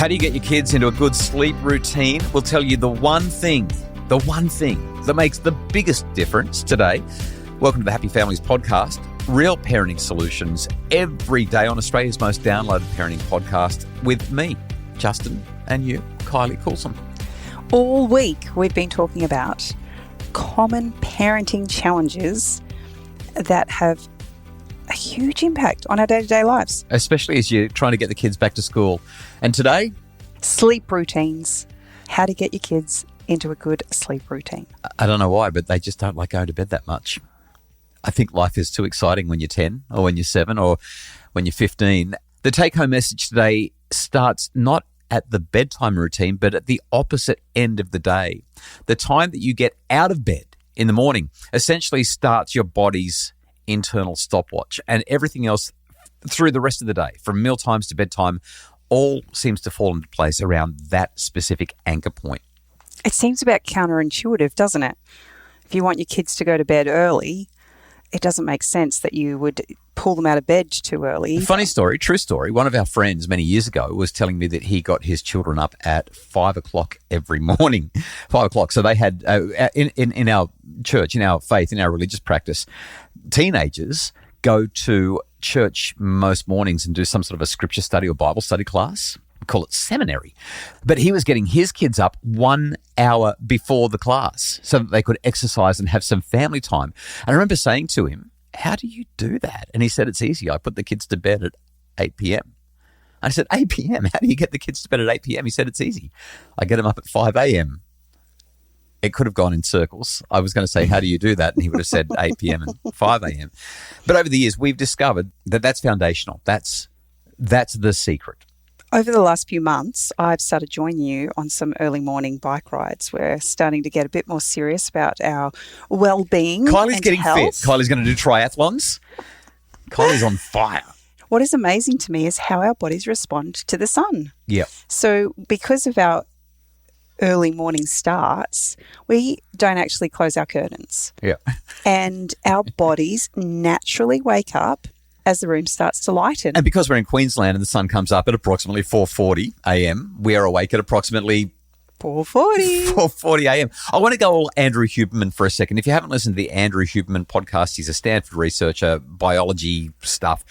How do you get your kids into a good sleep routine? We'll tell you the one thing that makes the biggest difference today. Welcome to the Happy Families podcast. Real parenting solutions every day on Australia's most downloaded parenting podcast with me, Justin, and you, Kylie Coulson. All week we've been talking about common parenting challenges that have a huge impact on our day-to-day lives. Especially as you're trying to get the kids back to school. And today, sleep routines. How to get your kids into a good sleep routine. I don't know why, but they just don't like going to bed that much. I think life is too exciting when you're 10 or when you're 7 or when you're 15. The take-home message today starts not at the bedtime routine, but at the opposite end of the day. The time that you get out of bed in the morning essentially starts your body's internal stopwatch, and everything else through the rest of the day, from meal times to bedtime, all seems to fall into place around that specific anchor point. It seems about counterintuitive, doesn't it? If you want your kids to go to bed early, it doesn't make sense that you would pull them out of bed too early. Funny story, true story. One of our friends many years ago was telling me that he got his children up at 5 o'clock every morning. 5 o'clock. So they had, in our church, in our faith, in our religious practice, teenagers go to church most mornings and do some sort of a scripture study or Bible study class. We call it seminary. But he was getting his kids up 1 hour before the class so that they could exercise and have some family time. And I remember saying to him, how do you do that? And he said, it's easy. I put the kids to bed at 8 p.m. I said, 8 p.m.? How do you get the kids to bed at 8 p.m.? He said, it's easy. I get them up at 5 a.m. It could have gone in circles. I was going to say, how do you do that? And he would have said 8 p.m. and 5 a.m. But over the years, we've discovered that that's foundational. That's the secret. Over the last few months, I've started joining you on some early morning bike rides. We're starting to get a bit more serious about our well-being. Kylie's and getting health. fit. Kylie's going to do triathlons. Kylie's on fire. What is amazing to me is how our bodies respond to the sun. Yeah. So because of our early morning starts, we don't actually close our curtains. Yeah. And our bodies naturally wake up as the room starts to lighten. And because we're in Queensland and the sun comes up at approximately 4:40 a.m., we are awake at approximately 4:40 a.m. I want to go all Andrew Huberman for a second. If you haven't listened to the Andrew Huberman podcast, he's a Stanford researcher, biology stuff.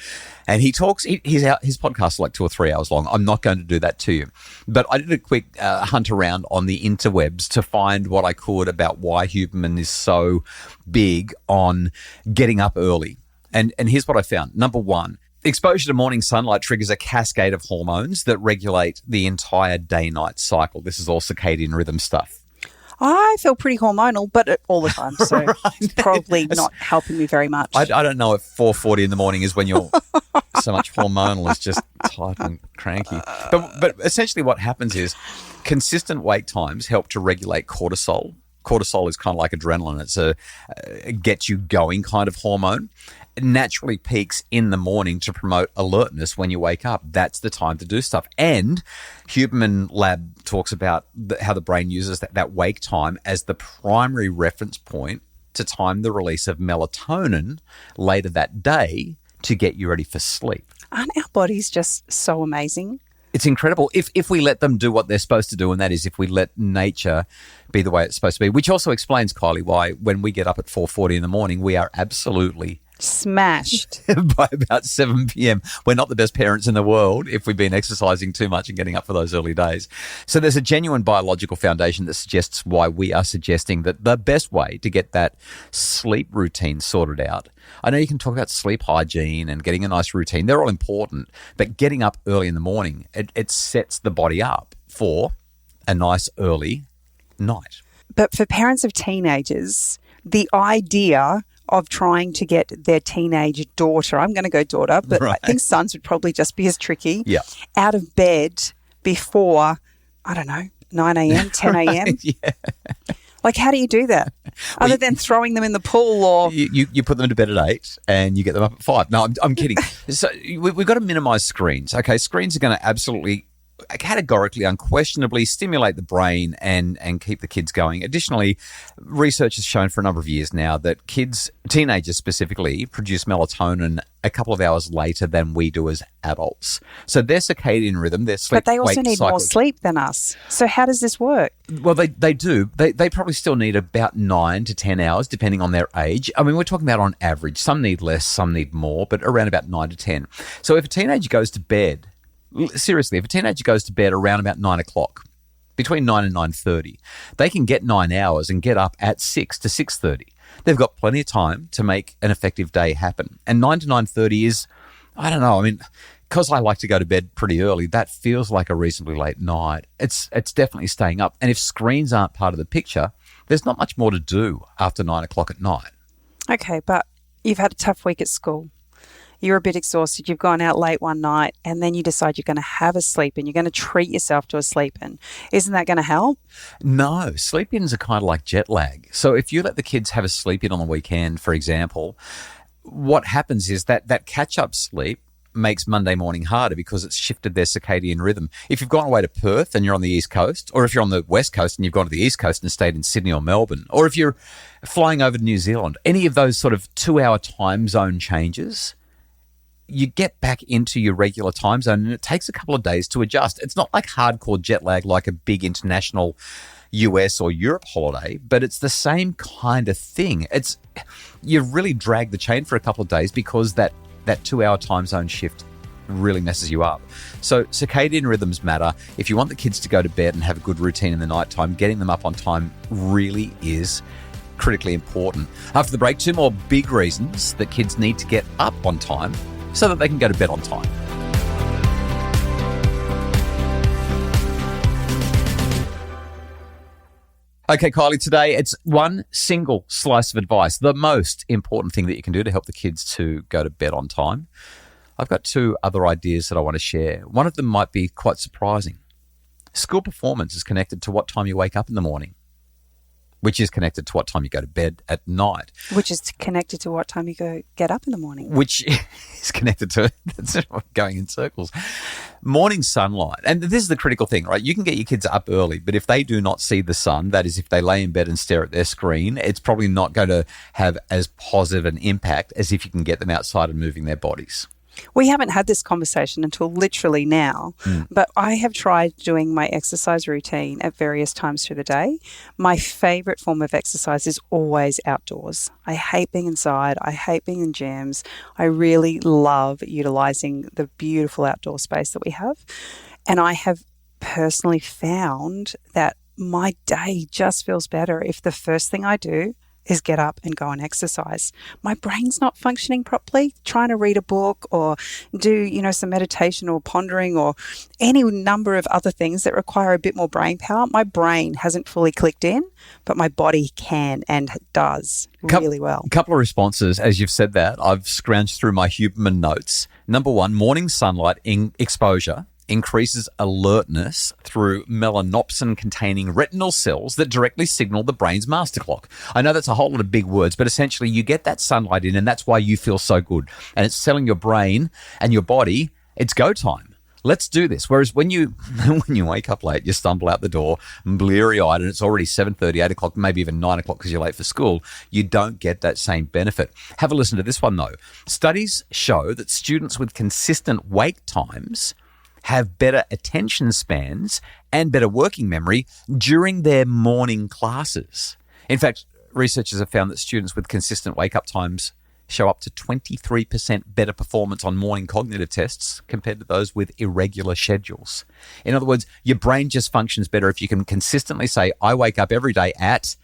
And he talks, his podcast is like 2 or 3 hours long. I'm not going to do that to you. But I did a quick hunt around on the interwebs to find what I could about why Huberman is so big on getting up early. And here's what I found. Number one, exposure to morning sunlight triggers a cascade of hormones that regulate the entire day-night cycle. This is all circadian rhythm stuff. I feel pretty hormonal, but all the time, so Right. it's probably not helping me very much. I don't know if 4:40 in the morning is when you're so much hormonal is just tight and cranky. But essentially what happens is consistent wake times help to regulate cortisol. Cortisol is kind of like adrenaline. It's a gets you going kind of hormone. It naturally peaks in the morning to promote alertness when you wake up. That's the time to do stuff. And Huberman Lab talks about how the brain uses that wake time as the primary reference point to time the release of melatonin later that day to get you ready for sleep. Aren't our bodies just so amazing? It's incredible if we let them do what they're supposed to do, and that is if we let nature be the way it's supposed to be, which also explains, Kylie, why when we get up at 4:40 in the morning, we are absolutely smashed by about 7 p.m. We're not the best parents in the world if we've been exercising too much and getting up for those early days. So there's a genuine biological foundation that suggests why we are suggesting that the best way to get that sleep routine sorted out. I know you can talk about sleep hygiene and getting a nice routine. They're all important, but getting up early in the morning, it sets the body up for a nice early night. But for parents of teenagers, the idea of trying to get their teenage daughter, I'm going to go daughter, but Right. I think sons would probably just be as tricky, Yeah. out of bed before, I don't know, 9 a.m., 10 a.m. Yeah. Like, how do you do that? Other than throwing them in the pool or... You put them to bed at 8 and you get them up at 5. No, I'm kidding. So we've got to minimize screens. Okay, screens are going to absolutely categorically, unquestionably stimulate the brain and keep the kids going. Additionally, research has shown for a number of years now that teenagers specifically, produce melatonin a couple of hours later than we do as adults. So their circadian rhythm, their sleep, But they also wake need more cycles, sleep than us. So how does this work? well, they do. They probably still need about 9 to 10 hours, depending on their age. I mean, we're talking about on average. Some need less, some need more, but around about 9 to 10. So if a teenager goes to bed, seriously, if a teenager goes to bed around about 9 o'clock, between 9 and 9:30, they can get 9 hours and get up at 6 to 6:30. They've got plenty of time to make an effective day happen. And 9 to 9:30 is, I don't know, I mean, because I like to go to bed pretty early, that feels like a reasonably late night. It's definitely staying up. And if screens aren't part of the picture, there's not much more to do after 9 o'clock at night. Okay, but you've had a tough week at school. You're a bit exhausted. You've gone out late one night and then you decide you're going to have a sleep in. You're going to treat yourself to a sleep in. Isn't that going to help? No, sleep-ins are kind of like jet lag. So if you let the kids have a sleep-in on the weekend, for example, what happens is that catch-up sleep makes Monday morning harder because it's shifted their circadian rhythm. If you've gone away to Perth and you're on the East Coast, or if you're on the West Coast and you've gone to the East Coast and stayed in Sydney or Melbourne, or if you're flying over to New Zealand, any of those sort of 2-hour time zone changes, you get back into your regular time zone and it takes a couple of days to adjust. It's not like hardcore jet lag like a big international US or Europe holiday, but it's the same kind of thing. You really drag the chain for a couple of days because that 2-hour time zone shift really messes you up. So circadian rhythms matter. If you want the kids to go to bed and have a good routine in the nighttime, getting them up on time really is critically important. After the break, 2 more big reasons that kids need to get up on time so that they can go to bed on time. Okay, Kylie, today it's one single slice of advice, the most important thing that you can do to help the kids to go to bed on time. I've got 2 other ideas that I want to share. One of them might be quite surprising. School performance is connected to what time you wake up in the morning, which is connected to what time you go to bed at night. Which is connected to what time you get up in the morning. Which is connected to, that's going in circles. Morning sunlight. And this is the critical thing, right? You can get your kids up early, but if they do not see the sun, that is if they lay in bed and stare at their screen, it's probably not going to have as positive an impact as if you can get them outside and moving their bodies. We haven't had this conversation until literally now, but I have tried doing my exercise routine at various times through the day. My favourite form of exercise is always outdoors. I hate being inside. I hate being in gyms. I really love utilising the beautiful outdoor space that we have. And I have personally found that my day just feels better if the first thing I do is get up and go and exercise. My brain's not functioning properly, trying to read a book or do, some meditation or pondering or any number of other things that require a bit more brain power. My brain hasn't fully clicked in, but my body can and does really well. A couple of responses as you've said that. I've scrounged through my Huberman notes. Number 1, morning sunlight exposure increases alertness through melanopsin-containing retinal cells that directly signal the brain's master clock. I know that's a whole lot of big words, but essentially you get that sunlight in and that's why you feel so good. And it's telling your brain and your body it's go time. Let's do this. Whereas when you wake up late, you stumble out the door, bleary-eyed, and it's already 7:30, 8 o'clock, maybe even 9 o'clock because you're late for school, you don't get that same benefit. Have a listen to this one, though. Studies show that students with consistent wake times have better attention spans and better working memory during their morning classes. In fact, researchers have found that students with consistent wake-up times show up to 23% better performance on morning cognitive tests compared to those with irregular schedules. In other words, your brain just functions better if you can consistently say, I wake up every day at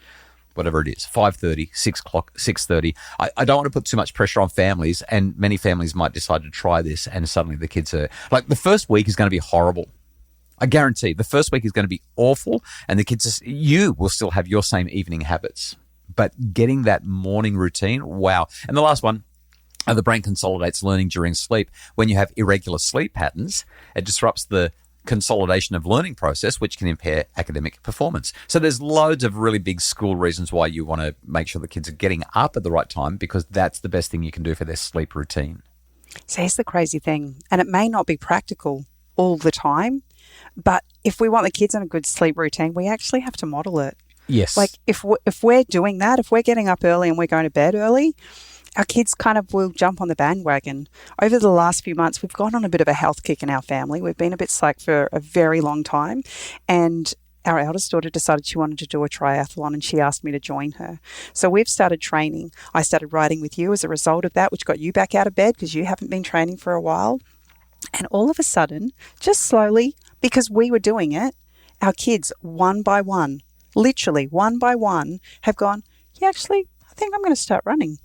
whatever it is, 5:30, 6 o'clock, 6:30. I don't want to put too much pressure on families, and many families might decide to try this, and suddenly the kids are, like, the first week is going to be horrible. I guarantee the first week is going to be awful, and the kids, you will still have your same evening habits. But getting that morning routine, wow. And the last one, the brain consolidates learning during sleep. When you have irregular sleep patterns, it disrupts the consolidation of learning process, which can impair academic performance. So there's loads of really big school reasons why you want to make sure the kids are getting up at the right time, because that's the best thing you can do for their sleep routine. So here's the crazy thing, and it may not be practical all the time, But if we want the kids in a good sleep routine, we actually have to model it. Yes. Like if we're doing that, if we're getting up early and we're going to bed early, our kids kind of will jump on the bandwagon. Over the last few months, we've gone on a bit of a health kick in our family. We've been a bit slack for a very long time. And our eldest daughter decided she wanted to do a triathlon and she asked me to join her. So we've started training. I started riding with you as a result of that, which got you back out of bed because you haven't been training for a while. And all of a sudden, just slowly, because we were doing it, our kids, one by one, literally one by one, have gone, yeah, actually, I think I'm going to start running.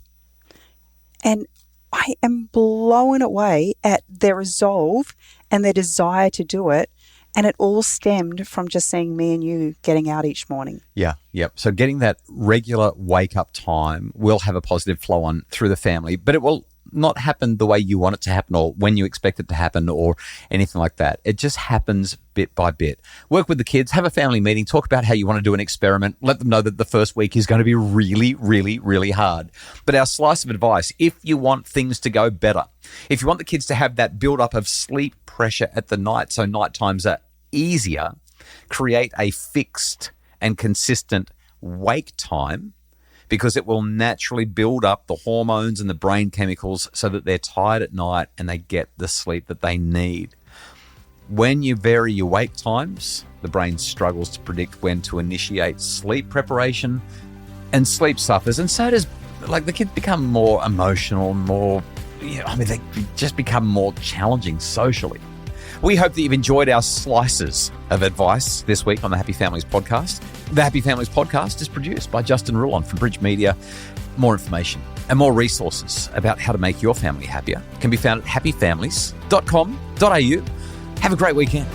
And I am blown away at their resolve and their desire to do it. And it all stemmed from just seeing me and you getting out each morning. Yeah, yep. So getting that regular wake-up time will have a positive flow on through the family, but it will not happen the way you want it to happen or when you expect it to happen or anything like that. It just happens bit by bit. Work with the kids, have a family meeting, talk about how you want to do an experiment, let them know that the first week is going to be really, really, really hard. But our slice of advice, if you want things to go better, if you want the kids to have that build-up of sleep pressure at the night so night times are easier, create a fixed and consistent wake time because it will naturally build up the hormones and the brain chemicals so that they're tired at night and they get the sleep that they need. When you vary your wake times, the brain struggles to predict when to initiate sleep preparation and sleep suffers. And so does, like, the kids become more emotional, they just become more challenging socially. We hope that you've enjoyed our slices of advice this week on the Happy Families podcast. The Happy Families podcast is produced by Justin Rulon from Bridge Media. More information and more resources about how to make your family happier can be found at happyfamilies.com.au. Have a great weekend.